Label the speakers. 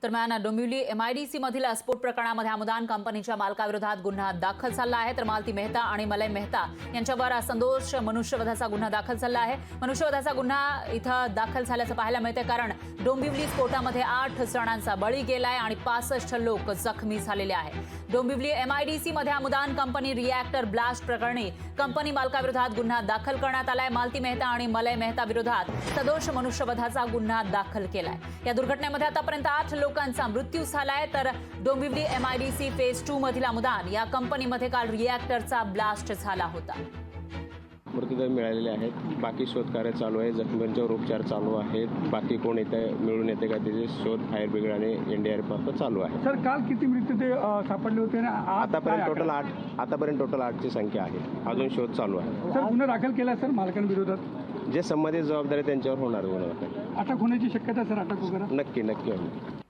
Speaker 1: दरम्यान डोंबिवली MIDC मधील स्फोट प्रकरणामध्ये अमुदान कंपनीच्या मालकाविरोधात गुन्हा दाखल झाला आहे। तर मालती मेहता आणि मलय मेहता यांच्यावर संदोष मनुष्यवधाचा गुन्हा दाखल झाला आहे। मनुष्यवधाचा गुन्हा इथं दाखल झाल्याचं पाहायला मिळते, कारण डोंबिवली स्फोटामध्ये 8 जणांचा बळी गेलाय आणि 65 लोक जखमी झालेले आहेत। डोंबिवली MIDC मध्ये अमुदान कंपनी रिएक्टर ब्लास्ट प्रकरणी कंपनी मालकाविरोधात गुन्हा दाखल करण्यात आलाय। मालती मेहता आणि मलय मेहता विरोधात सदोष मनुष्यवधाचा गुन्हा दाखल केलाय। या दुर्घटनेमध्ये आतापर्यंत 8 लोकांचा मृत्यू झालाय। तर डोंबिवली MIDC फेज 2 मधील अमुदान या कंपनीमध्ये काल रिएक्टरचा ब्लास्ट झाला होता।
Speaker 2: मृतदेह मिळालेले आहेत। बाकी शोधकार्य चालू आहे। जखमींच्यावर उपचार चालू आहेत। बाकी कोण येते मिळून येते का त्याचे शोध फायर ब्रिगेड आणि NDRF चालू आहे।
Speaker 3: सर, काल किती मृतदेह सापडले होते ना?
Speaker 2: आतापर्यंत टोटल 8ची संख्या आहे। अजून शोध चालू आहे।
Speaker 3: सर, गुन्हा दाखल केला सर मालकांविरोधात?
Speaker 2: जे संबंधित जबाबदारी त्यांच्यावर होणार गुन्हा दाखल।
Speaker 3: अटक होण्याची शक्यता सर, अटक वगैरे
Speaker 2: नक्की होईल।